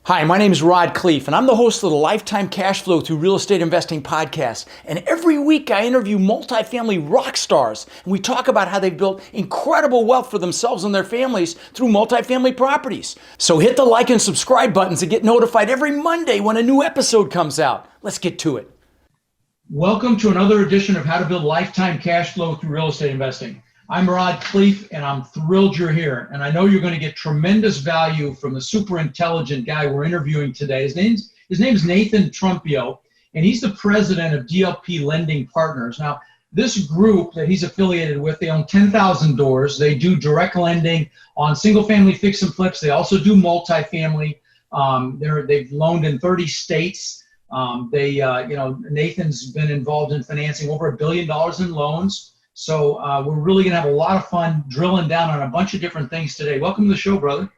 Hi, my name is Khleif, and I'm the host of the Lifetime Cash Flow Through Real Estate Investing podcast. And every week I interview multifamily rock stars, and we talk about how they've built incredible wealth for themselves and their families through multifamily properties. So hit the like and subscribe buttons to get notified every Monday when a new episode comes out. Let's get to it. Welcome to another edition of How to Build Lifetime Cash Flow Through Real Estate Investing. I'm Khleif, and I'm thrilled you're here. And I know you're going to get tremendous value from the super intelligent guy we're interviewing today. His name's Nathan Trunfio, and he's the president of DLP Lending Partners. Now, this group that he's affiliated with, they own 10,000 doors. They do direct lending on single-family fix and flips. They also do multifamily. They've loaned in 30 states. Nathan's been involved in financing over $1 billion in loans. So we're really going to have a lot of fun drilling down on a bunch of different things today. Welcome to the show, brother.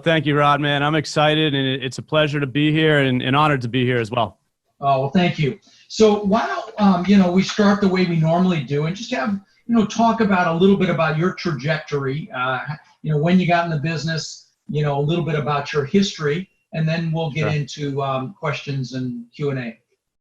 Thank you, Rod, man. I'm excited, and it's a pleasure to be here and honored to be here as well. Oh, well, thank you. So why don't, we start the way we normally do and just have, talk about a little bit about your trajectory, when you got in the business, a little bit about your history, and then we'll get into questions and Q&A.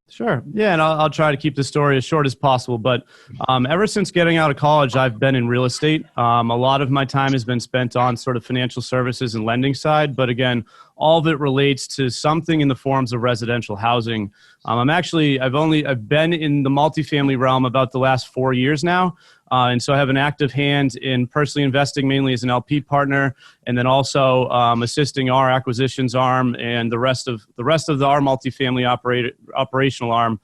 Sure. Yeah, and I'll try to keep the story as short as possible. But ever since getting out of college, I've been in real estate. A lot of my time has been spent on sort of financial services and lending side. But again, all of it relates to something in the forms of residential housing. I've been in the multifamily realm about the last 4 years now. And so I have an active hand in personally investing mainly as an LP partner, and then also assisting our acquisitions arm and the rest of our multifamily operational arm.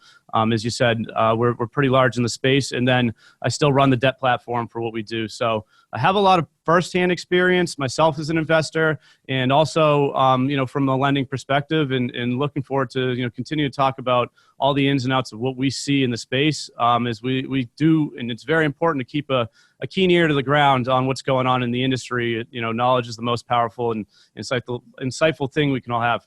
As you said, we're pretty large in the space, and then I still run the debt platform for what we do. So I have a lot of firsthand experience myself as an investor, and also from the lending perspective, and looking forward to continue to talk about all the ins and outs of what we see in the space as we do. And it's very important to keep a keen ear to the ground on what's going on in the industry. Knowledge is the most powerful and insightful thing we can all have.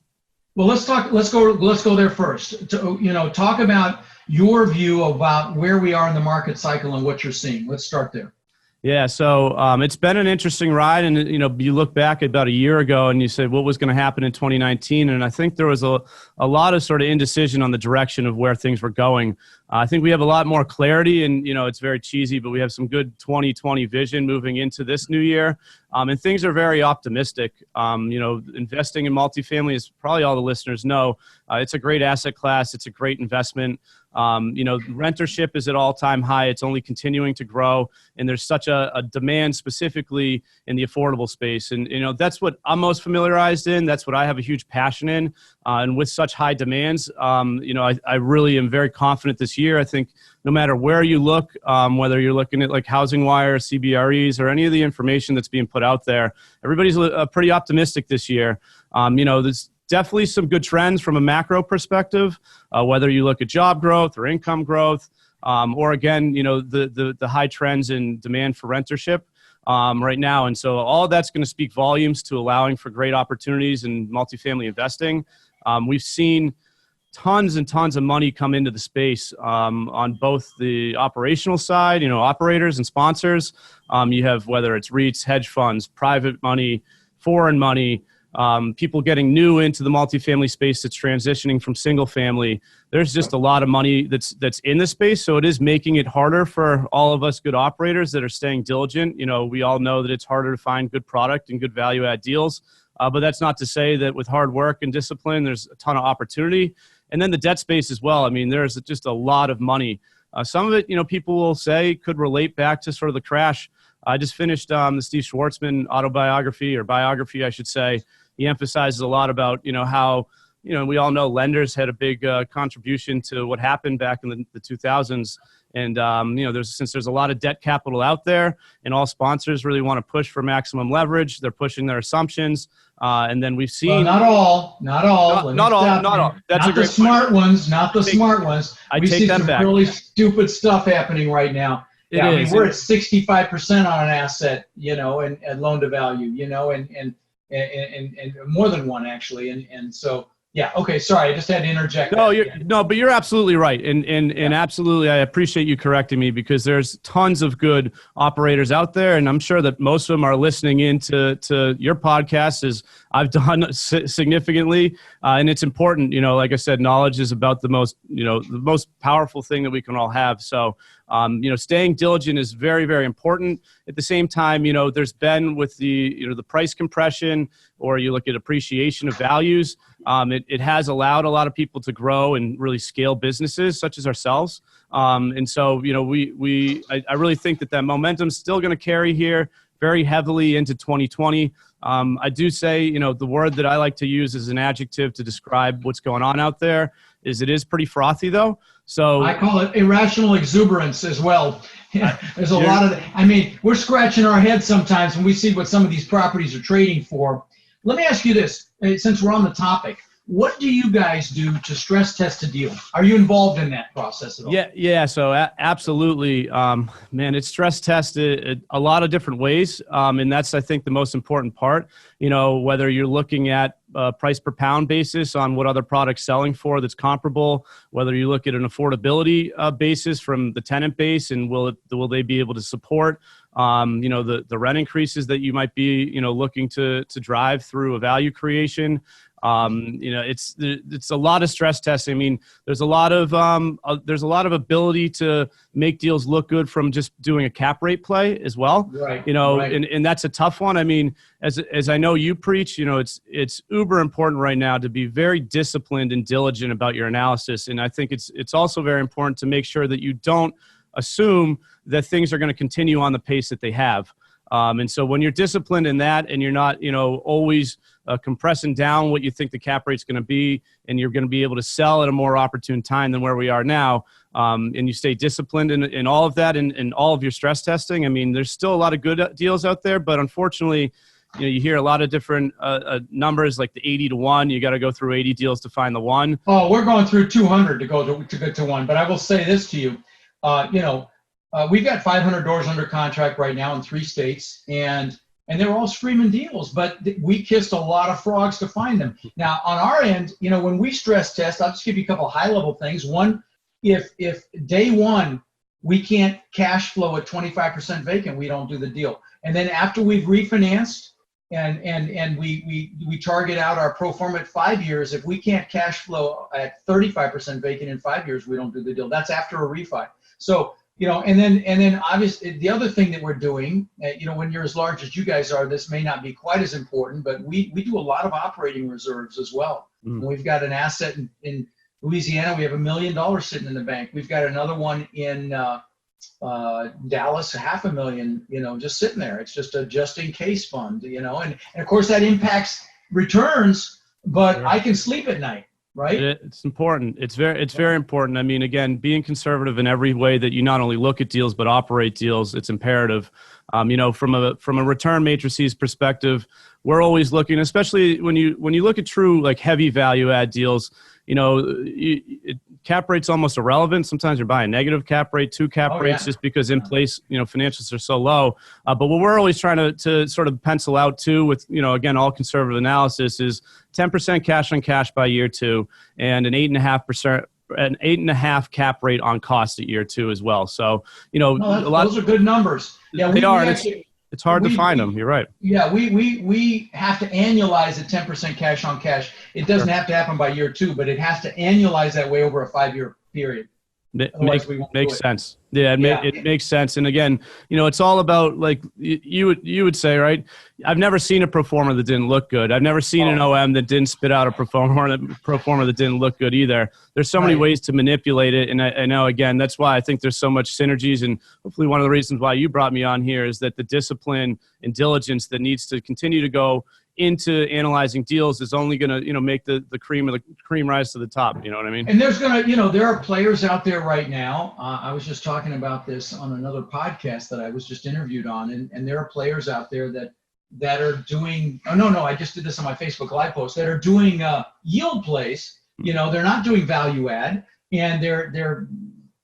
Well, let's go there first. Talk about your view about where we are in the market cycle and what you're seeing. Let's start there. Yeah, so it's been an interesting ride, and you look back about a year ago and you said what was going to happen in 2019, and I think there was a lot of sort of indecision on the direction of where things were going. I think we have a lot more clarity, and it's very cheesy, but we have some good 2020 vision moving into this new year, and things are very optimistic. Investing in multifamily, as probably all the listeners know, it's a great asset class. It's a great investment. Rentership is at all-time high. It's only continuing to grow, and there's such a demand specifically in the affordable space. And, that's what I'm most familiarized in. That's what I have a huge passion in. And with such high demands, I really am very confident this year. I think no matter where you look, whether you're looking at like Housing Wire, CBREs, or any of the information that's being put out there, everybody's pretty optimistic this year. There's definitely some good trends from a macro perspective, whether you look at job growth or income growth, or again, the high trends in demand for rentership right now. And so all of that's going to speak volumes to allowing for great opportunities in multifamily investing. We've seen tons and tons of money come into the space on both the operational side, operators and sponsors. You have whether it's REITs, hedge funds, private money, foreign money, people getting new into the multifamily space that's transitioning from single family. There's just a lot of money that's in the space. So it is making it harder for all of us good operators that are staying diligent. We all know that it's harder to find good product and good value add deals. But that's not to say that with hard work and discipline, there's a ton of opportunity. And then the debt space as well. I mean, there's just a lot of money. Some of it, people will say could relate back to sort of the crash. I just finished the Steve Schwartzman biography, I should say. He emphasizes a lot about, how, we all know lenders had a big contribution to what happened back in the 2000s. And, since there's a lot of debt capital out there and all sponsors really want to push for maximum leverage, they're pushing their assumptions. And then we've seen. Well, not all. Not all. That's not the smart ones. Not the smart ones. We see some really stupid stuff happening right now. We're at 65% on an asset, and loan to value, and more than one actually. And so Yeah. Okay. Sorry. I just had to interject. No, but you're absolutely right. And absolutely, I appreciate you correcting me, because there's tons of good operators out there. And I'm sure that most of them are listening into your podcast, as I've done significantly. And it's important, like I said, knowledge is about the most powerful thing that we can all have. So, staying diligent is very, very important. At the same time, there's been with the price compression, or you look at appreciation of values, it has allowed a lot of people to grow and really scale businesses such as ourselves. And so, I really think that momentum is still going to carry here very heavily into 2020. I do say, the word that I like to use as an adjective to describe what's going on out there is it is pretty frothy, though. So I call it irrational exuberance as well. Yeah, there's a lot of, we're scratching our heads sometimes when we see what some of these properties are trading for. Let me ask you this, since we're on the topic, what do you guys do to stress test a deal? Are you involved in that process at all? Yeah. So absolutely, man, it's stress tested a lot of different ways. And that's, I think, the most important part, whether you're looking at price per pound basis on what other products selling for that's comparable, whether you look at an affordability basis from the tenant base, and will they be able to support the rent increases that you might be looking to drive through a value creation. It's a lot of stress testing. There's a lot of ability to make deals look good from just doing a cap rate play as well. Right. Right. And that's a tough one. As I know you preach, it's uber important right now to be very disciplined and diligent about your analysis. And I think it's also very important to make sure that you don't assume that things are going to continue on the pace that they have. And so when you're disciplined in that, and you're not, always compressing down what you think the cap rate's going to be, and you're going to be able to sell at a more opportune time than where we are now, and you stay disciplined in all of that, and all of your stress testing. There's still a lot of good deals out there, but unfortunately, you hear a lot of different numbers, like the 80 to 1. You got to go through 80 deals to find the one. Oh, we're going through 200 to get to one. But I will say this to you, we've got 500 doors under contract right now in 3 states, and they're all screaming deals, but we kissed a lot of frogs to find them. Now, on our end, when we stress test, I'll just give you a couple of high-level things. One, if day one we can't cash flow at 25% vacant, we don't do the deal. And then after we've refinanced and we target out our pro forma at 5 years, if we can't cash flow at 35% vacant in 5 years, we don't do the deal. That's after a refi. So, and then obviously the other thing that we're doing, when you're as large as you guys are, this may not be quite as important, but we do a lot of operating reserves as well. We've got an asset in Louisiana. We have $1 million sitting in the bank. We've got another one in Dallas, $500,000, just sitting there. It's just a just in case fund, and of course that impacts returns, but sure. I can sleep at night. Right. It's important. It's very important. Again, being conservative in every way that you not only look at deals, but operate deals, it's imperative. From a return matrices perspective, we're always looking, especially when you look at true, like, heavy value add deals, cap rate's almost irrelevant. Sometimes you're buying negative cap rate, 2 cap rates, just because in place, financials are so low. But what we're always trying to sort of pencil out too with, again, all conservative analysis is 10% cash on cash by year 2, and an 8.5% cap rate on cost at year 2 as well. So, those are good numbers. Yeah, they are. It's hard to find them. You're right. Yeah, we have to annualize at 10% cash on cash. It doesn't have to happen by year 2, but it has to annualize that way over a 5-year period. Makes sense. Yeah, it makes sense. And again, it's all about, like you would say, right? I've never seen a pro forma that didn't look good. I've never seen an OM that didn't spit out a pro forma that didn't look good either. There's so many ways to manipulate it. And I know, again, that's why I think there's so much synergies. And hopefully one of the reasons why you brought me on here is that the discipline and diligence that needs to continue to go into analyzing deals is only going to, make the cream of the cream rise to the top. You know what I mean? And there's going to, there are players out there right now. I was just talking about this on another podcast that I was just interviewed on. And there are players out there that are doing, I just did this on my Facebook Live post, that are doing yield plays. They're not doing value add, and they're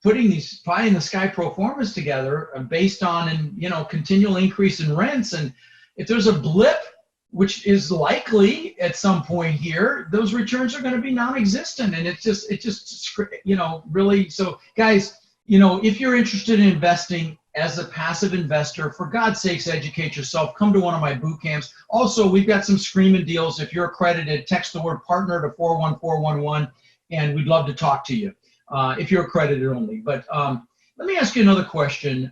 putting these pie in the sky pro formas together based on, continual increase in rents. And if there's a blip, which is likely at some point here, those returns are going to be non-existent. And it's just, really. So guys, if you're interested in investing as a passive investor, for God's sakes, educate yourself. Come to one of my boot camps. Also, we've got some screaming deals. If you're accredited, text the word partner to 41411, and we'd love to talk to you if you're accredited only. But let me ask you another question.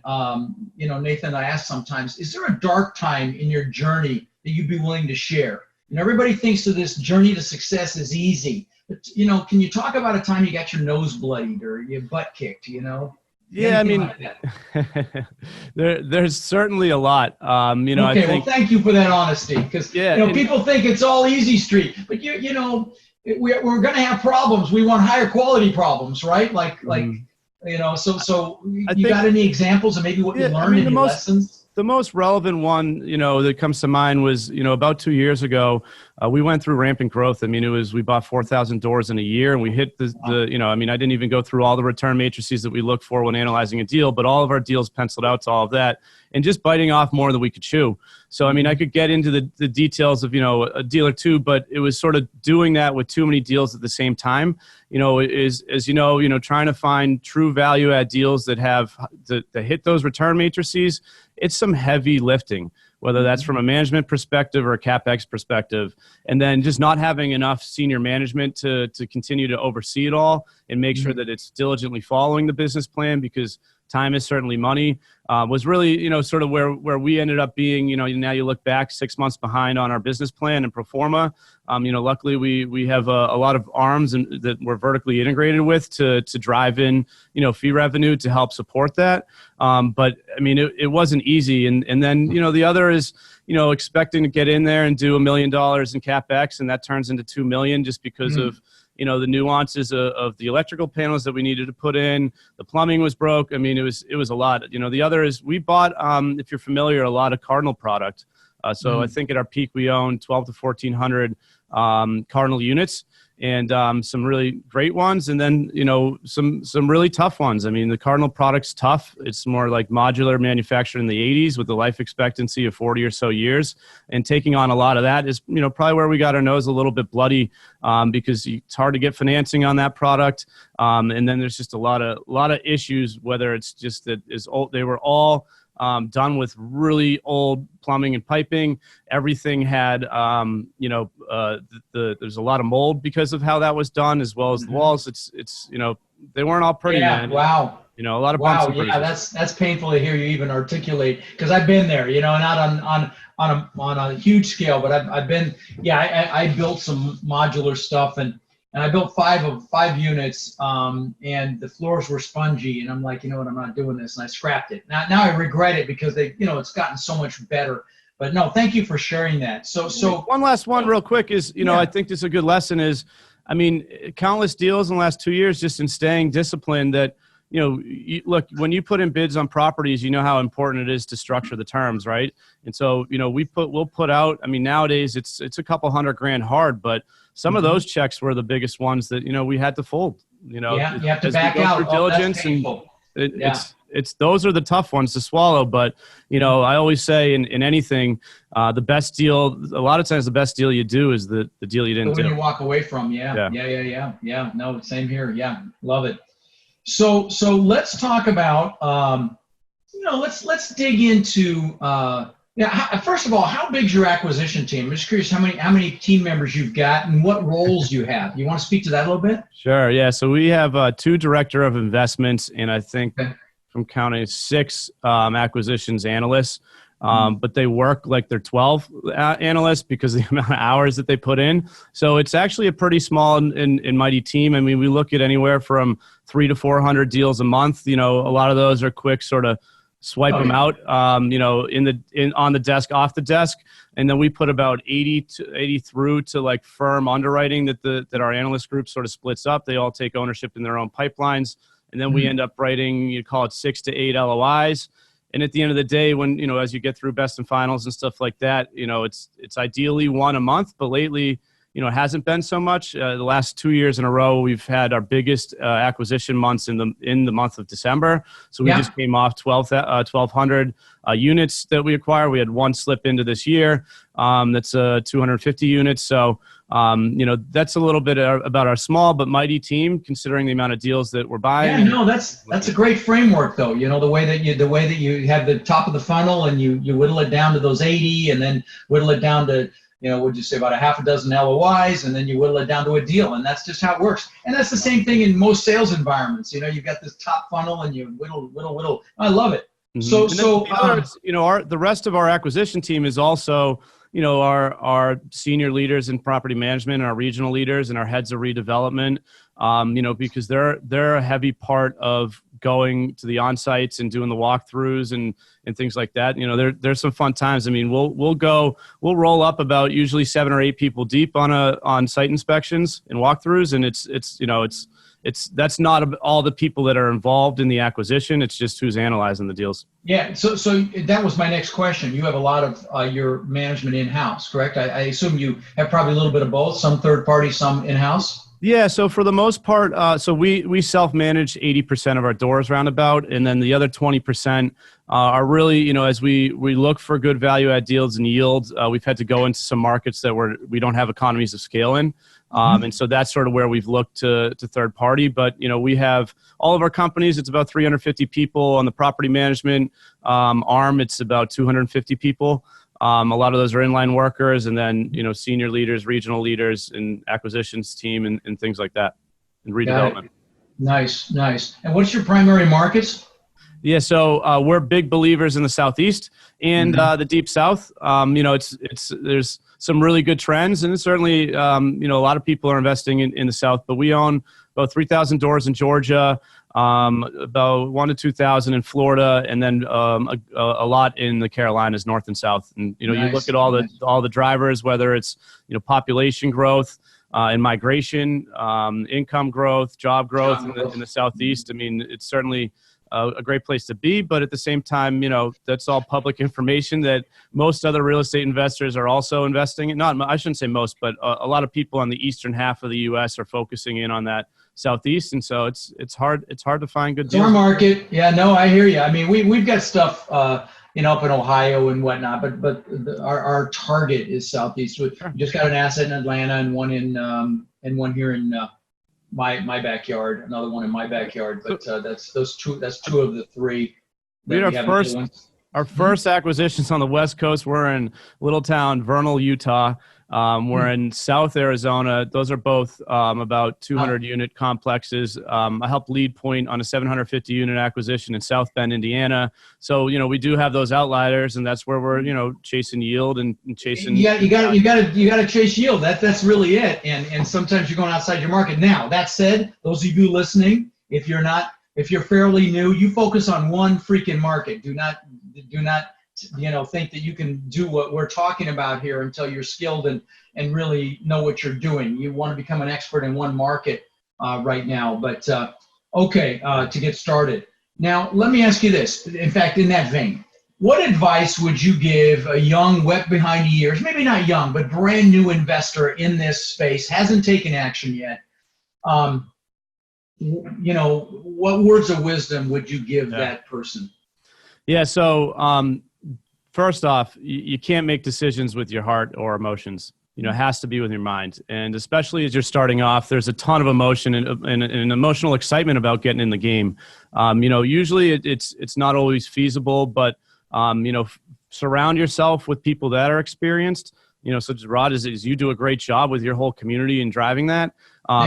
Nathan, I ask sometimes, is there a dark time in your journey that you'd be willing to share? Everybody thinks of this journey to success as easy. But, can you talk about a time you got your nose bloodied or your butt kicked, Yeah, I mean, like there's certainly a lot. Okay, I think, well, thank you for that honesty, because people think it's all easy street, but we're going to have problems. We want higher quality problems, right? So you got any examples of maybe what you learned in your lessons? The most relevant one, that comes to mind was, about 2 years ago, we went through rampant growth. I mean, we bought 4,000 doors in a year, and we hit I didn't even go through all the return matrices that we look for when analyzing a deal, but all of our deals penciled out to all of that, and just biting off more than we could chew. So, I mean, I could get into the details of, a deal or two, but it was sort of doing that with too many deals at the same time, trying to find true value add deals that have that hit those return matrices. It's some heavy lifting, whether that's from a management perspective or a CapEx perspective, and then just not having enough senior management to continue to oversee it all and make sure that it's diligently following the business plan, because time is certainly money, was really, sort of where we ended up being. Now you look back 6 months behind on our business plan and pro forma. Luckily we have a lot of arms that we're vertically integrated with to drive in, fee revenue to help support that. But I mean, it wasn't easy. And then, the other is, expecting to get in there and do $1 million in CapEx, and that turns into $2 million just because of, the nuances of the electrical panels that we needed to put in. The plumbing was broke. I mean, it was a lot. The other is we bought, if you're familiar, a lot of Cardinal product. So I think at our peak, we owned 12 to 1,400 Cardinal units, and some really great ones, and then some really tough ones. I mean, the Cardinal product's tough. It's more like modular, manufactured in the 80s with a life expectancy of 40 or so years, and taking on a lot of that is probably where we got our nose a little bit bloody, because it's hard to get financing on that product, and then there's just a lot of issues, whether it's just that they were all done with really old plumbing and piping. Everything had, there's a lot of mold because of how that was done, as well as the walls. It's they weren't all pretty. Yeah, man. Wow. A lot of bumps. Wow. Yeah, that's painful to hear you even articulate, because I've been there. Not on a huge scale, but I've been. Yeah, I built some modular stuff, and I built five units, and the floors were spongy, and I'm like, you know what, I'm not doing this, and I scrapped it. Now I regret it, because it's gotten so much better. But no, thank you for sharing that. So one last one real quick is, I think this is a good lesson is, I mean, countless deals in the last 2 years just in staying disciplined that, look, when you put in bids on properties, how important it is to structure the terms, right? And so, we'll put out, I mean, nowadays it's a couple $100,000 hard, but some of those checks were the biggest ones that, we had to fold, Yeah, you have to back out. Diligence, and it's those are the tough ones to swallow. But, I always say in anything, the best deal, a lot of times the best deal you do is the deal you didn't do. When you walk away from, Yeah. No, same here. Yeah. Love it. So let's talk about, let's dig into, first of all, how big's your acquisition team? I'm just curious how many team members you've got and what roles you have. You want to speak to that a little bit? Sure. Yeah. So we have 2 director of investments, and I think from counting 6 acquisitions analysts. But they work like they're 12 analysts because of the amount of hours that they put in. So it's actually a pretty small and mighty team. I mean, we look at anywhere from 300 to 400 deals a month. A lot of those are quick sort of swipe them out, on the desk, off the desk. And then we put about 80 through to like firm underwriting that our analyst group sort of splits up. They all take ownership in their own pipelines. And then we end up writing, you call it 6 to 8 LOIs. And at the end of the day, when, as you get through best and finals and stuff like that, it's ideally 1 a month, but lately, it hasn't been so much. The last 2 years in a row, we've had our biggest acquisition months in the month of December. So we just came off 1,200 units that we acquired. We had one slip into this year. That's 250 units. So that's a little bit about our small but mighty team, considering the amount of deals that we're buying. Yeah, no, that's a great framework, though. The way that you have the top of the funnel and you whittle it down to those 80, and then whittle it down to would you say about a half a dozen LOIs, and then you whittle it down to a deal, and that's just how it works. And that's the same thing in most sales environments. You've got this top funnel, and you whittle. I love it. Mm-hmm. The rest of our acquisition team is also our senior leaders in property management, and our regional leaders, and our heads of redevelopment, because they're a heavy part of going to the on-sites and doing the walkthroughs and things like that. There's some fun times. I mean, we'll roll up about usually 7 or 8 people deep on site inspections and walkthroughs, and that's not all the people that are involved in the acquisition. It's just who's analyzing the deals. Yeah. So that was my next question. You have a lot of your management in-house, correct? I assume you have probably a little bit of both, some third party, some in-house. Yeah. So for the most part, so we self-manage 80% of our doors roundabout. And then the other 20% are really, as we look for good value add deals and yields, we've had to go into some markets that we don't have economies of scale in. And so that's sort of where we've looked to third party. But, we have all of our companies, it's about 350 people. On the property management arm, it's about 250 people. A lot of those are inline workers, and then, senior leaders, regional leaders, and acquisitions team and things like that, and redevelopment. Nice. And what's your primary markets? Yeah, so we're big believers in the Southeast and the Deep South. There's some really good trends, and certainly, a lot of people are investing in the South, but we own about 3,000 doors in Georgia, about 1,000 to 2,000 in Florida, and then a lot in the Carolinas, North and South. And you look at all the drivers, whether it's population growth, and migration, income growth, job growth in the Southeast. I mean, it's certainly a great place to be, but at the same time, that's all public information that most other real estate investors are also investing in. I shouldn't say most, but a lot of people on the eastern half of the U.S. are focusing in on that Southeast, and so it's hard to find good deals. Our market, yeah, no, I hear you. I mean, we've got stuff up in Ohio and whatnot, but our target is Southeast. We just got an asset in Atlanta and one here in my backyard, another one in my backyard. But that's two of the three. We had our first acquisitions on the West Coast. We're in a little town, Vernal, Utah. We're in South Arizona. Those are both about 200 unit complexes. I helped lead Point on a 750 unit acquisition in South Bend, Indiana. So, we do have those outliers, and that's where we're, chasing yield and chasing. Yeah, you got to chase yield. That's really it. And sometimes you're going outside your market. Now, that said, those of you listening, if you're fairly new, you focus on one freaking market. Do not think that you can do what we're talking about here until you're skilled and really know what you're doing. You want to become an expert in one market right now. But to get started. Now, let me ask you this. In fact, in that vein, what advice would you give a young, wet behind the ears, maybe not young, but brand new investor in this space, hasn't taken action yet? What words of wisdom would you give that person? Yeah. So, first off, you can't make decisions with your heart or emotions. It has to be with your mind. And especially as you're starting off, there's a ton of emotion and emotional excitement about getting in the game. Usually it's not always feasible, but, surround yourself with people that are experienced, such as Rod, as you do a great job with your whole community and driving that.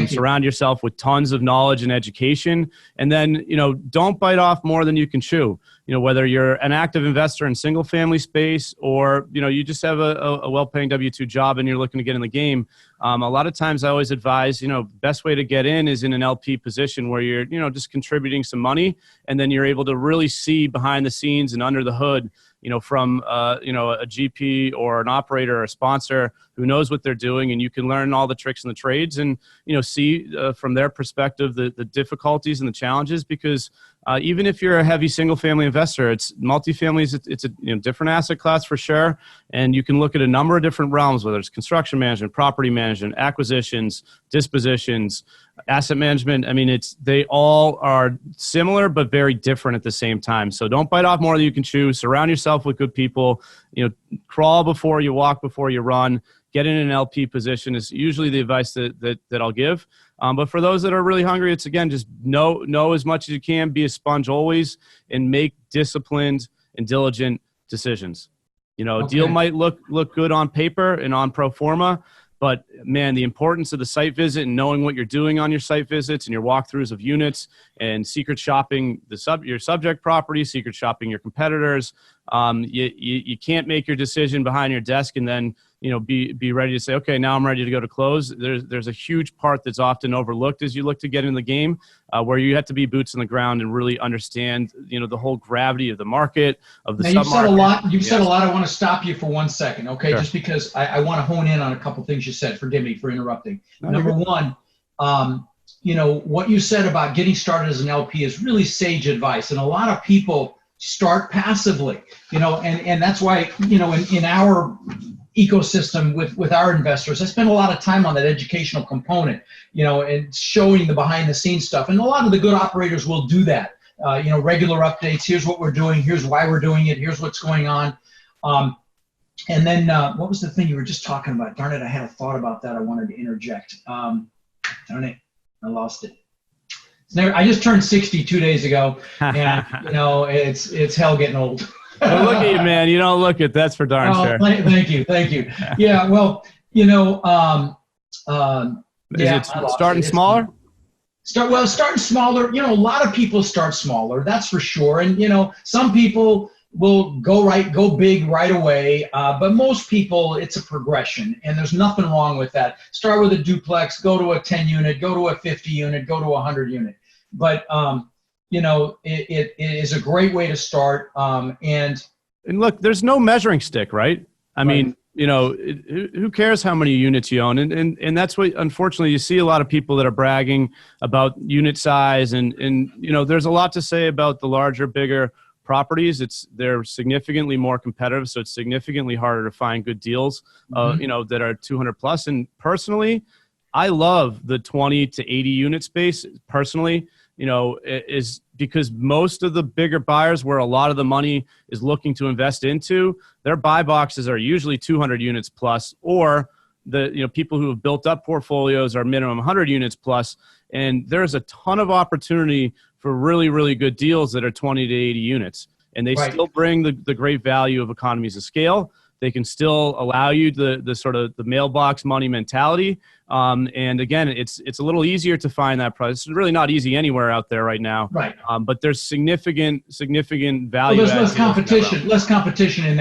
Surround yourself with tons of knowledge and education. And then, don't bite off more than you can chew. Whether you're an active investor in single family space or, you just have a well-paying W-2 job and you're looking to get in the game. A lot of times I always advise, best way to get in is in an LP position where you're, just contributing some money, and then you're able to really see behind the scenes and under the hood, from, a GP or an operator or a sponsor, who knows what they're doing, and you can learn all the tricks and the trades and, see from their perspective the difficulties and the challenges, because even if you're a heavy single family investor, it's multifamily, it's a different asset class for sure. And you can look at a number of different realms, whether it's construction management, property management, acquisitions, dispositions, asset management. I mean, they all are similar, but very different at the same time. So don't bite off more than you can chew. Surround yourself with good people, crawl before you walk, before you run. Get in an LP position is usually the advice that I'll give. But for those that are really hungry, it's, again, just know as much as you can, be a sponge always, and make disciplined and diligent decisions. A deal might look good on paper and on pro forma, but man, the importance of the site visit and knowing what you're doing on your site visits and your walkthroughs of units and secret shopping your subject property, secret shopping your competitors. You can't make your decision behind your desk and then be ready to say, okay, now I'm ready to go to close. There's a huge part that's often overlooked as you look to get in the game, where you have to be boots on the ground and really understand the whole gravity of the market, of the now, sub-market. You've said a lot. I want to stop you for 1 second, okay? Sure. Just because I want to hone in on a couple things you said. Forgive me for interrupting. Number one, what you said about getting started as an LP is really sage advice, and a lot of people start passively, and that's why in our ecosystem with our investors, I spend a lot of time on that educational component, and showing the behind the scenes stuff. And a lot of the good operators will do that. Regular updates. Here's what we're doing. Here's why we're doing it. Here's what's going on. And then what was the thing you were just talking about? Darn it, I had a thought about that. I wanted to interject. Darn it, I lost it. I just turned 60 2 days ago, and it's hell getting old. Well, look at you, man. You don't look it. That's for darn sure. Thank you. Yeah, well, Is it starting smaller? Starting smaller. A lot of people start smaller. That's for sure. And some people will go big right away. But most people, it's a progression, and there's nothing wrong with that. Start with a duplex, go to a 10 unit, go to a 50 unit, go to a 100 unit. But it is a great way to start. And look, there's no measuring stick, right? I mean, who cares how many units you own? And that's what, unfortunately, you see a lot of people that are bragging about unit size. And there's a lot to say about the larger, bigger properties. They're significantly more competitive. So it's significantly harder to find good deals, that are 200 plus. And personally, I love the 20 to 80 unit space personally. Is because most of the bigger buyers, where a lot of the money is looking to invest into, their buy boxes are usually 200 units plus, or the people who have built up portfolios are minimum 100 units plus. And there's a ton of opportunity for really, really good deals that are 20 to 80 units. And they still bring the great value of economies of scale. They can still allow you the sort of the mailbox money mentality. And again, it's a little easier to find that price. It's really not easy anywhere out there right now. Right. But there's significant value. Well, there's less competition in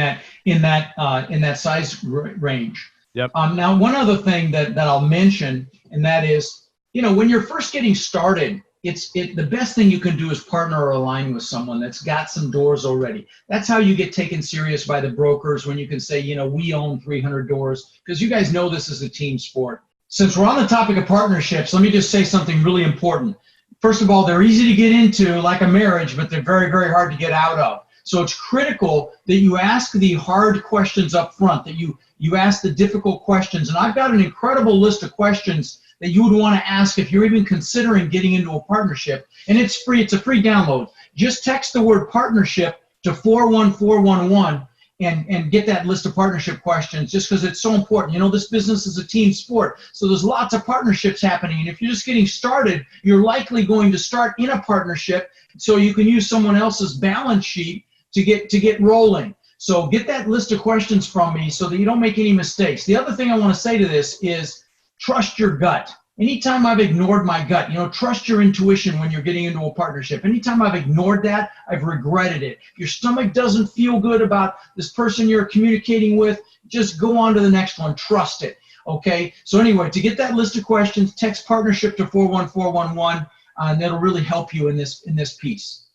that size range. Yep. Now, one other thing that I'll mention, and that is, when you're first getting started, the best thing you can do is partner or align with someone that's got some doors already. That's how you get taken serious by the brokers, when you can say, we own 300 doors, because you guys know this is a team sport. Since we're on the topic of partnerships, let me just say something really important. First of all, they're easy to get into, like a marriage, but they're very, very hard to get out of. So it's critical that you ask the hard questions up front, that you ask the difficult questions. And I've got an incredible list of questions that you would want to ask if you're even considering getting into a partnership. And it's free. It's a free download. Just text the word partnership to 41411 and get that list of partnership questions, just because it's so important. This business is a team sport. So there's lots of partnerships happening. And if you're just getting started, you're likely going to start in a partnership so you can use someone else's balance sheet to get rolling. So get that list of questions from me so that you don't make any mistakes. The other thing I want to say to this is trust your gut. Anytime I've ignored my gut, trust your intuition when you're getting into a partnership. Anytime I've ignored that, I've regretted it. If your stomach doesn't feel good about this person you're communicating with, just go on to the next one. Trust it. Okay? So anyway, to get that list of questions, text partnership to 41411, and that'll really help you in this piece.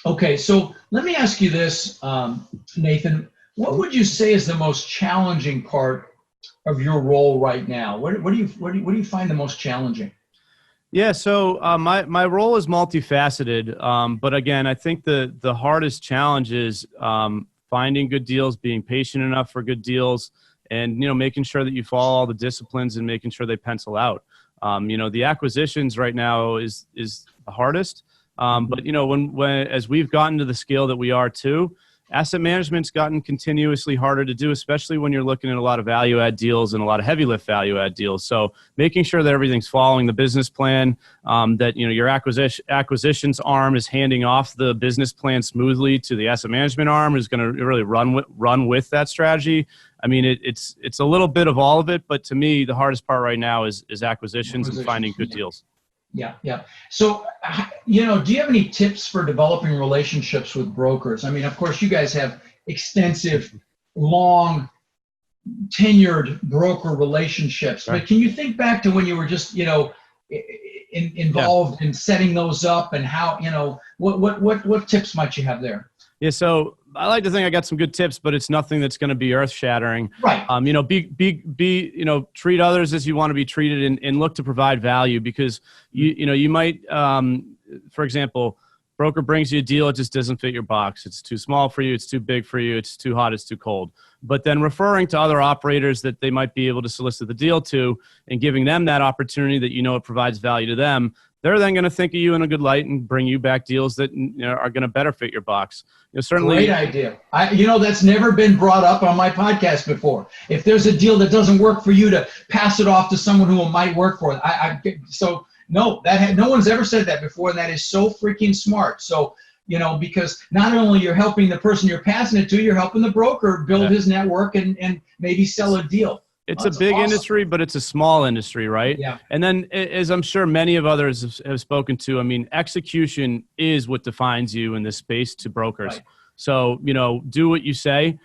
Okay, so let me ask you this, Nathan. What would you say is the most challenging part of your role right now? What do you find the most challenging? Yeah, so my role is multifaceted, but again, I think the hardest challenge is finding good deals, being patient enough for good deals, and making sure that you follow all the disciplines and making sure they pencil out. The acquisitions right now is the hardest, but when as we've gotten to the scale that we are too, asset management's gotten continuously harder to do, especially when you're looking at a lot of value add deals and a lot of heavy lift value add deals. So making sure that everything's following the business plan, that your acquisitions arm is handing off the business plan smoothly to the asset management arm, is going to really run with that strategy. I mean, it's a little bit of all of it, but to me, the hardest part right now is acquisitions and finding good deals. Yeah, yeah. So, do you have any tips for developing relationships with brokers? I mean, of course, you guys have extensive, long, tenured broker relationships. Right. But can you think back to when you were just, involved in setting those up, and how, what tips might you have there? Yeah, so I like to think I got some good tips, but it's nothing that's going to be earth shattering. Right. Treat others as you want to be treated, and look to provide value, because you might, for example, broker brings you a deal, it just doesn't fit your box. It's too small for you. It's too big for you. It's too hot. It's too cold. But then referring to other operators that they might be able to solicit the deal to, and giving them that opportunity that it provides value to them, they're then going to think of you in a good light and bring you back deals that are going to better fit your box. Certainly, great idea. That's never been brought up on my podcast before. If there's a deal that doesn't work for you, to pass it off to someone who it might work for. No one's ever said that before, and that is so freaking smart. So because not only you're helping the person you're passing it to, you're helping the broker build his network and maybe sell a deal. It's a big industry, but it's a small industry, right? Yeah. And then, as I'm sure many of others have spoken to, I mean, execution is what defines you in this space to brokers. Right. So, do what you say,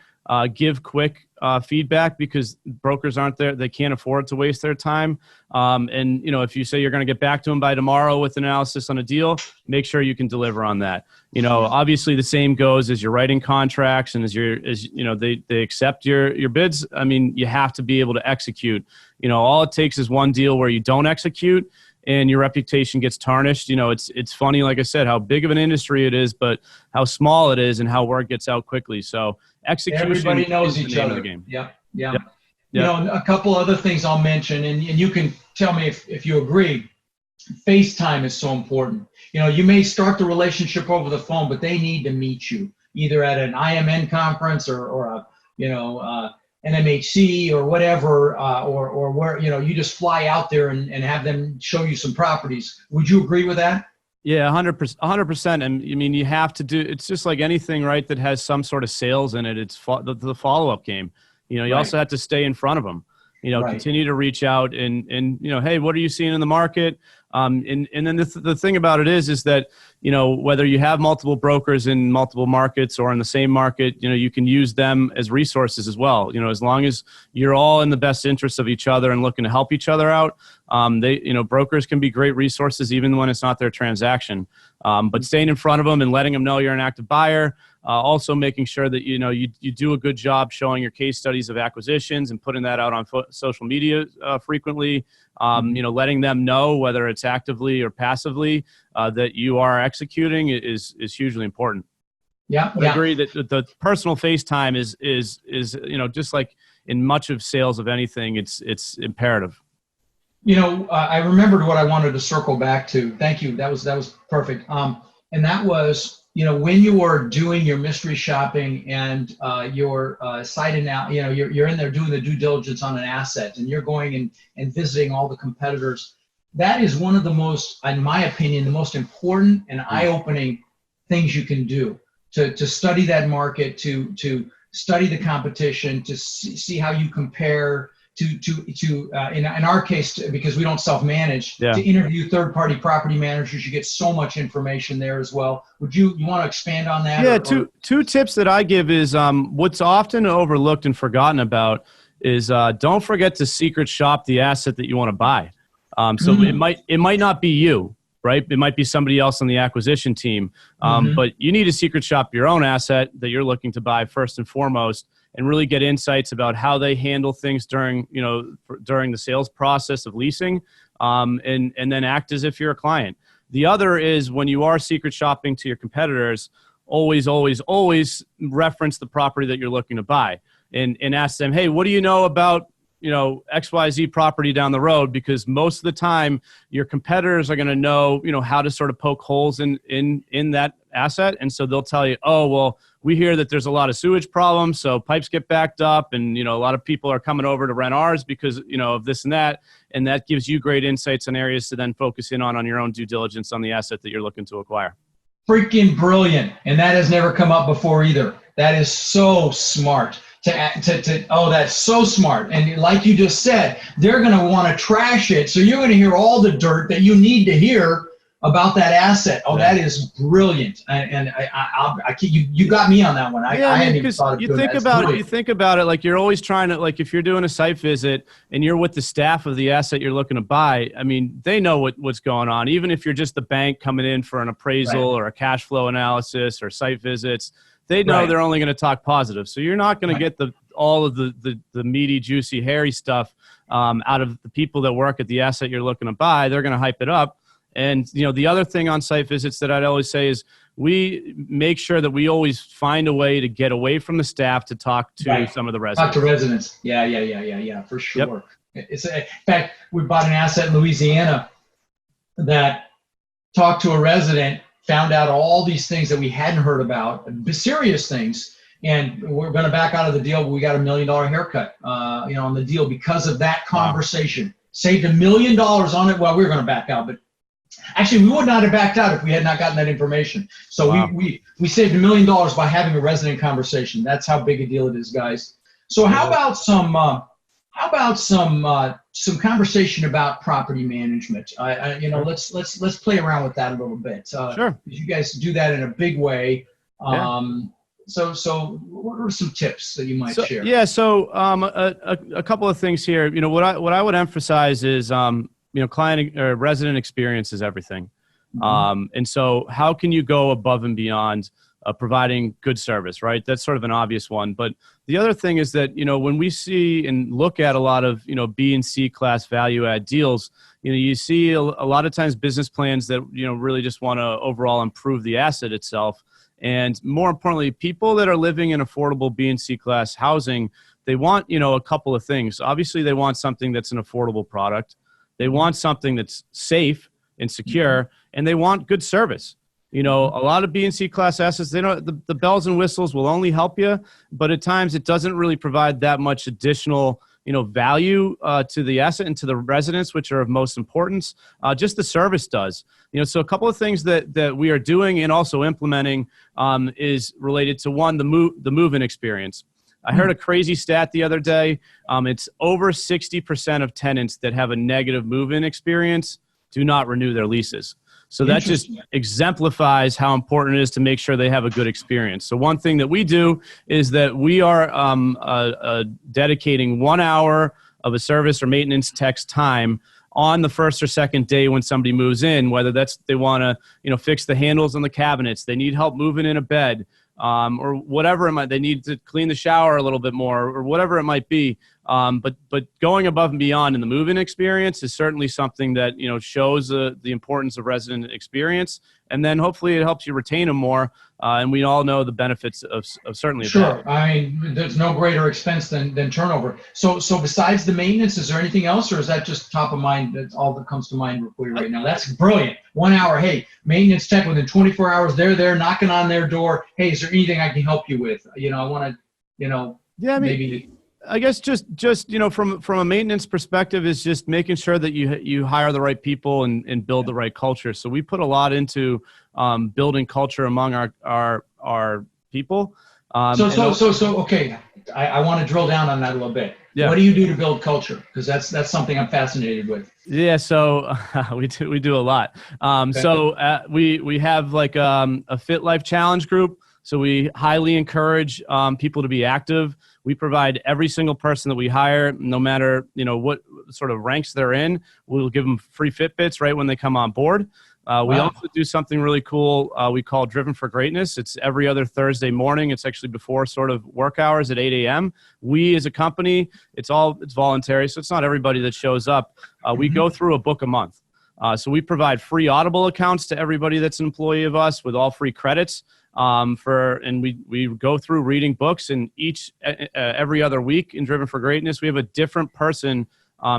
give quick feedback, because brokers aren't there. They can't afford to waste their time. And, if you say you're going to get back to them by tomorrow with analysis on a deal, make sure you can deliver on that. Obviously the same goes as you're writing contracts, and they accept your bids. I mean, you have to be able to execute. All it takes is one deal where you don't execute and your reputation gets tarnished. It's funny, like I said, how big of an industry it is, but how small it is and how word gets out quickly. So execution. Everybody knows each other. The game. Yeah. Yeah. Yep. A couple other things I'll mention, and you can tell me if you agree. FaceTime is so important. You may start the relationship over the phone, but they need to meet you either at an IMN conference or a, NMHC or whatever, or where, you just fly out there and have them show you some properties. Would you agree with that? Yeah, 100%. And I mean, you have to do, it's just like anything, right, that has some sort of sales in it. It's the follow-up game. You right. Also have to stay in front of them. Right. Continue to reach out and hey, what are you seeing in the market? And then the thing about it is that, whether you have multiple brokers in multiple markets or in the same market, you can use them as resources as well. As long as you're all in the best interest of each other and looking to help each other out, brokers can be great resources even when it's not their transaction. But staying in front of them and letting them know you're an active buyer, also making sure that, you do a good job showing your case studies of acquisitions and putting that out on social media frequently, letting them know whether it's actively or passively that you are executing is hugely important. Yeah. I agree that the personal FaceTime is just like in much of sales of anything, it's imperative. I remembered what I wanted to circle back to. Thank you. That was perfect. And that was, when you are doing your mystery shopping and your site you're in there doing the due diligence on an asset, and you're going and visiting all the competitors. That is one of the most, in my opinion, the most important and eye-opening things you can do to study that market, to study the competition, to see how you compare. In our case, because we don't self-manage, to interview third-party property managers, you get so much information there as well. Would you want to expand on that? Yeah, two tips that I give is what's often overlooked and forgotten about is don't forget to secret shop the asset that you want to buy. It might not be you, right? It might be somebody else on the acquisition team, but you need to secret shop your own asset that you're looking to buy first and foremost. and really get insights about how they handle things during the sales process of leasing, and then act as if you're a client. The other is when you are secret shopping to your competitors, always, always, always reference the property that you're looking to buy and ask them, hey, what do you know about XYZ property down the road? Because most of the time your competitors are going to know, how to sort of poke holes in that asset. And so they'll tell you, oh, well, we hear that there's a lot of sewage problems. So pipes get backed up and, a lot of people are coming over to rent ours because, of this and that. And that gives you great insights on areas to then focus in on your own due diligence on the asset that you're looking to acquire. Freaking brilliant. And that has never come up before either. That is so smart. That's so smart. And like you just said, they're going to want to trash it. So you're going to hear all the dirt that you need to hear about that asset. Oh, that is brilliant. And you got me on that one. I hadn't even thought of doing that. You think about it like you're always trying to, like if you're doing a site visit and you're with the staff of the asset you're looking to buy, I mean, they know what's going on. Even if you're just the bank coming in for an appraisal or a cash flow analysis or site visits, they know they're only going to talk positive. So you're not going to get all of the meaty, juicy, hairy stuff out of the people that work at the asset you're looking to buy. They're going to hype it up. And, the other thing on site visits that I'd always say is we make sure that we always find a way to get away from the staff to talk to some of the residents. Talk to residents. Yeah, for sure. Yep. In fact, we bought an asset in Louisiana that talked to a resident, found out all these things that we hadn't heard about, serious things, and we're going to back out of the deal, but we got $1 million haircut, on the deal because of that conversation. Wow. Saved $1 million on it. Well, we were going to back out, but actually we would not have backed out if we had not gotten that information. So we saved $1 million by having a resident conversation. That's how big a deal it is, guys. So how about some conversation about property management? Let's play around with that a little bit. Sure. You guys do that in a big way. So what are some tips that you might share? Yeah. So a couple of things here. What I would emphasize is client or resident experience is everything. Mm-hmm. And so how can you go above and beyond providing good service, right? That's sort of an obvious one. But the other thing is that, when we see and look at a lot of, B and C class value add deals, you see a lot of times business plans that, really just want to overall improve the asset itself. And more importantly, people that are living in affordable B and C class housing, they want, a couple of things. Obviously, they want something that's an affordable product. They want something that's safe and secure, and they want good service. A lot of B and C class assets, they know the bells and whistles will only help you, but at times it doesn't really provide that much additional, value to the asset and to the residents, which are of most importance. Just the service does. So a couple of things that we are doing and also implementing is related to one, the move-in experience. I heard a crazy stat the other day. It's over 60% of tenants that have a negative move-in experience do not renew their leases. So that just exemplifies how important it is to make sure they have a good experience. So one thing that we do is that we are dedicating 1 hour of a service or maintenance tech's time on the first or second day when somebody moves in, whether that's they want to fix the handles on the cabinets, they need help moving in a bed, or whatever it might, they need to clean the shower a little bit more, or whatever it might be. But going above and beyond in the move-in experience is certainly something that shows the importance of resident experience, and then hopefully it helps you retain them more. And we all know the benefits of certainly. Sure, I mean, there's no greater expense than turnover. So besides the maintenance, is there anything else, or is that just top of mind? That's all that comes to mind for you right now. That's brilliant. 1 hour. Hey, maintenance tech within 24 hours. They're there knocking on their door. Hey, is there anything I can help you with? I want to, maybe. I guess just from a maintenance perspective is just making sure that you hire the right people and build the right culture. So we put a lot into building culture among our people. Okay, I want to drill down on that a little bit. Yeah. What do you do to build culture? Because that's something I'm fascinated with. Yeah, so we do a lot. Okay. So we have like a Fit Life Challenge group. So we highly encourage people to be active. We provide every single person that we hire, no matter what sort of ranks they're in, we'll give them free Fitbits right when they come on board. We also do something really cool we call Driven for Greatness. It's every other Thursday morning. It's actually before sort of work hours at 8 a.m. We as a company, it's voluntary, so it's not everybody that shows up. We go through a book a month. So we provide free Audible accounts to everybody that's an employee of us with all free credits. And we go through reading books, and every other week in Driven for Greatness, we have a different person.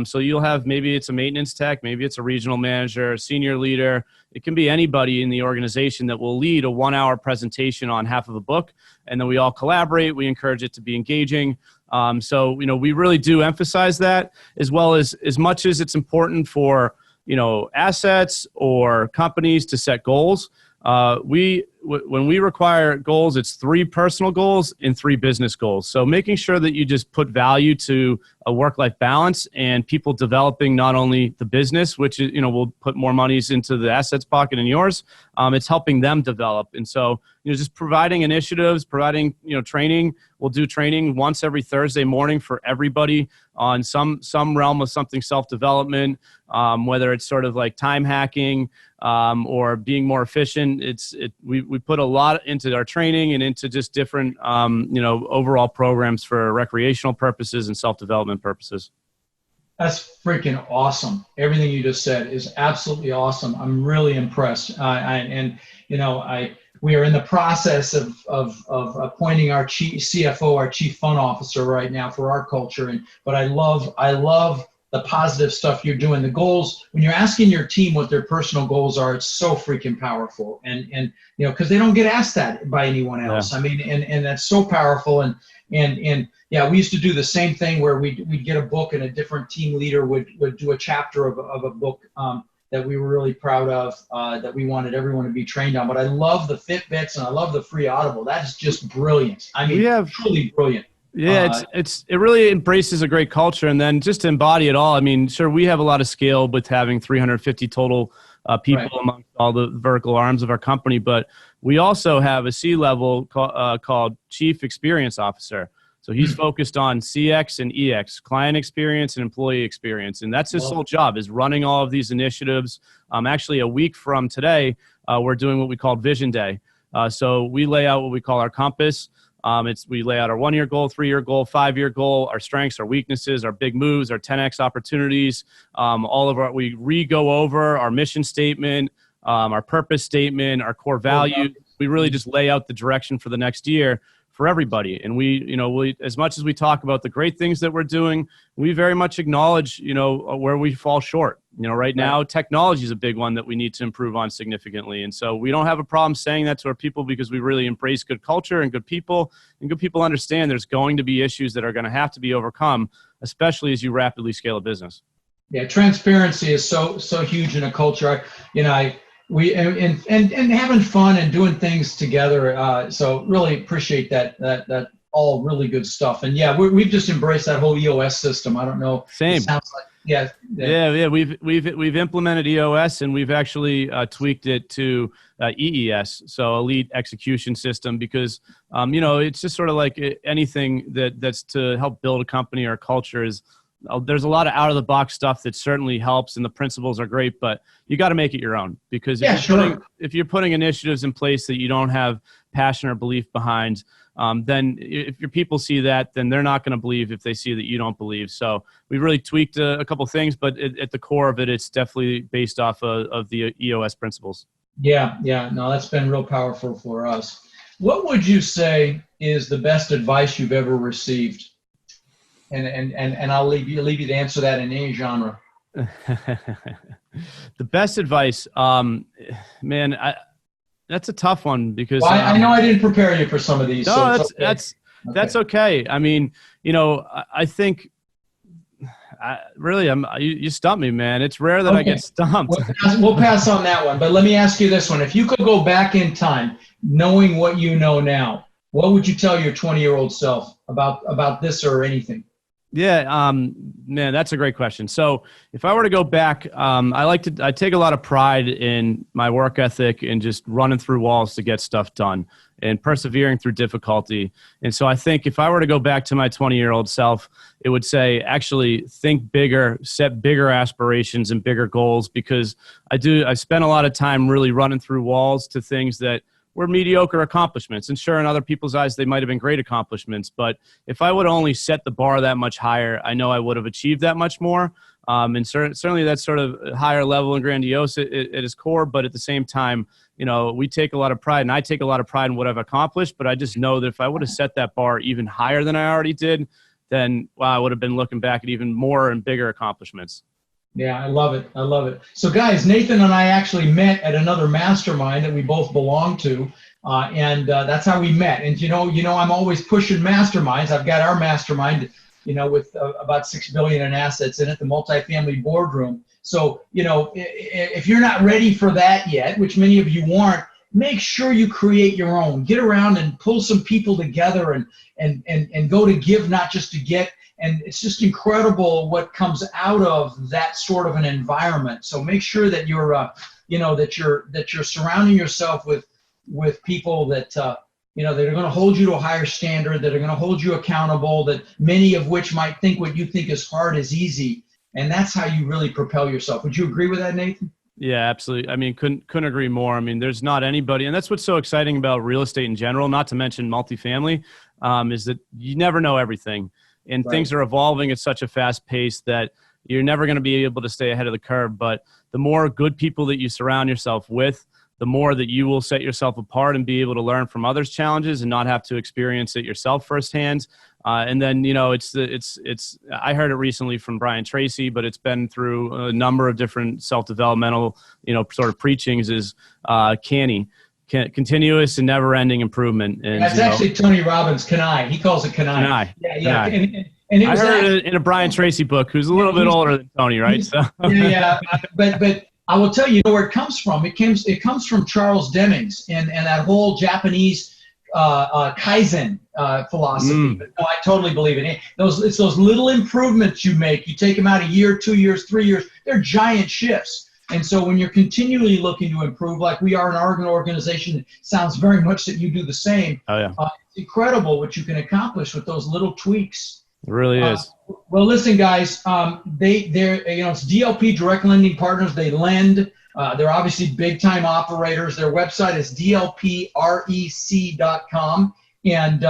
So you'll have, maybe it's a maintenance tech, maybe it's a regional manager, senior leader. It can be anybody in the organization that will lead a 1-hour presentation on half of a book. And then we all collaborate. We encourage it to be engaging. So we really do emphasize that, as well as much as it's important for, assets or companies to set goals. When we require goals, it's 3 personal goals and 3 business goals. So making sure that you just put value to a work-life balance and people developing not only the business, which is, will put more monies into the assets pocket and yours. It's helping them develop. And so, just providing initiatives, providing, training. We'll do training once every Thursday morning for everybody on some realm of something self-development, whether it's sort of like time hacking, or being more efficient. We put a lot into our training and into just different, overall programs for recreational purposes and self-development purposes. That's freaking awesome. Everything you just said is absolutely awesome. I'm really impressed. We are in the process of appointing our chief CFO, our chief fund officer right now for our culture. But I love the positive stuff you're doing. The goals, when you're asking your team what their personal goals are, it's so freaking powerful. And because they don't get asked that by anyone else. Yeah. I mean, and that's so powerful. And yeah, we used to do the same thing where we'd get a book and a different team leader would do a chapter of a book that we were really proud of, that we wanted everyone to be trained on. But I love the Fitbits and I love the free Audible. That's just brilliant. I mean, truly brilliant. Yeah, it really embraces a great culture. And then just to embody it all, I mean, sure, we have a lot of scale with having 350 total people amongst all the vertical arms of our company, but we also have a C-level called Chief Experience Officer. So he's focused on CX and EX, client experience and employee experience. And that's his sole job, is running all of these initiatives. Actually, a week from today, we're doing what we call Vision Day. So we lay out what we call our compass. We lay out our 1-year goal, 3-year goal, 5-year goal, our strengths, our weaknesses, our big moves, our 10X opportunities. We re-go over our mission statement, our purpose statement, our core values. We really just lay out the direction for the next year for everybody. And we, as much as we talk about the great things that we're doing, we very much acknowledge, where we fall short. Right now, technology is a big one that we need to improve on significantly. And so we don't have a problem saying that to our people, because we really embrace good culture and good people understand there's going to be issues that are going to have to be overcome, especially as you rapidly scale a business. Yeah, transparency is so huge in a culture. We having fun and doing things together. So really appreciate that all really good stuff. And yeah, we've just embraced that whole EOS system. I don't know. Same. It sounds like, yeah. We've implemented EOS, and we've actually tweaked it to EES, so Elite Execution System, because it's just sort of like anything that's to help build a company or a culture. There's a lot of out-of-the-box stuff that certainly helps, and the principles are great, but you got to make it your own, because if you're putting initiatives in place that you don't have passion or belief behind, then if your people see that, then they're not going to believe if they see that you don't believe. So we really tweaked a couple things, but at the core of it, it's definitely based off of the EOS principles. Yeah. No, that's been real powerful for us. What would you say is the best advice you've ever received? And I'll leave you to answer that in any genre. The best advice, man, that's a toff one, because I know I didn't prepare you for some of these. No, so that's okay. I mean, I think you stumped me, man. It's rare that I get stumped. We'll pass on that one, but let me ask you this one: if you could go back in time, knowing what you know now, what would you tell your 20-year-old self about this or anything? Yeah, man, that's a great question. So if I were to go back, I take a lot of pride in my work ethic and just running through walls to get stuff done and persevering through difficulty. And so I think if I were to go back to my 20-year-old self, it would say, actually think bigger, set bigger aspirations and bigger goals, because I spent a lot of time really running through walls to things that were mediocre accomplishments. And sure, in other people's eyes, they might have been great accomplishments. But if I would only set the bar that much higher, I know I would have achieved that much more. And certainly that's sort of higher level and grandiose at its core. But at the same time, we take a lot of pride, and I take a lot of pride in what I've accomplished. But I just know that if I would have set that bar even higher than I already did, then I would have been looking back at even more and bigger accomplishments. Yeah, I love it. I love it. So guys, Nathan and I actually met at another mastermind that we both belong to. And that's how we met. And, I'm always pushing masterminds. I've got our mastermind, with about $6 billion in assets in it, the Multifamily Boardroom. So, if you're not ready for that yet, which many of you aren't, make sure you create your own. Get around and pull some people together and go to give, not just to get. And it's just incredible what comes out of that sort of an environment. So make sure that you're, that you're surrounding yourself with people that, that are going to hold you to a higher standard, that are going to hold you accountable, that many of which might think what you think is hard is easy. And that's how you really propel yourself. Would you agree with that, Nathan? Yeah, absolutely. I mean, couldn't agree more. I mean, there's not anybody, and that's what's so exciting about real estate in general, not to mention multifamily, is that you never know everything. And Right. Things are evolving at such a fast pace that you're never going to be able to stay ahead of the curve. But the more good people that you surround yourself with, the more that you will set yourself apart and be able to learn from others' challenges and not have to experience it yourself firsthand. And then, I heard it recently from Brian Tracy, but it's been through a number of different self-developmental, sort of preachings, is CANI. Continuous and never-ending improvement. And That's actually Tony Robbins, CANI. He calls it CANI. Yeah. And I heard it in a Brian Tracy book, who's a little bit older than Tony, right? So. Yeah. But I will tell you, where it comes from. It comes from Charles Demings and that whole Japanese Kaizen philosophy. But no, I totally believe it. It's those little improvements you make. You take them out a year, 2 years, 3 years. They're giant shifts. And so when you're continually looking to improve, like we are in our organization, it sounds very much that you do the same. Oh, yeah. It's incredible what you can accomplish with those little tweaks. It really is. Well, listen, guys, it's DLP Direct Lending Partners. They lend. They're obviously big-time operators. Their website is dlprec.com. And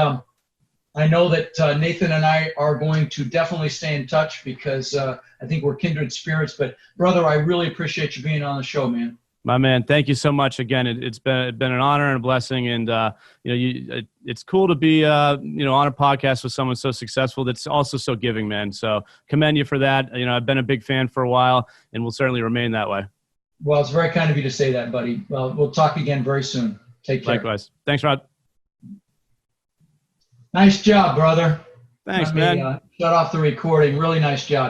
I know that Nathan and I are going to definitely stay in touch because I think we're kindred spirits. But, brother, I really appreciate you being on the show, man. My man, thank you so much. Again, it's been an honor and a blessing, and it's cool to be on a podcast with someone so successful that's also so giving, man. So commend you for that. I've been a big fan for a while, and will certainly remain that way. Well, it's very kind of you to say that, buddy. Well, we'll talk again very soon. Take care. Likewise. Thanks, Rod. Nice job, brother. Thanks, Let me, man. shut off the recording. Really nice job.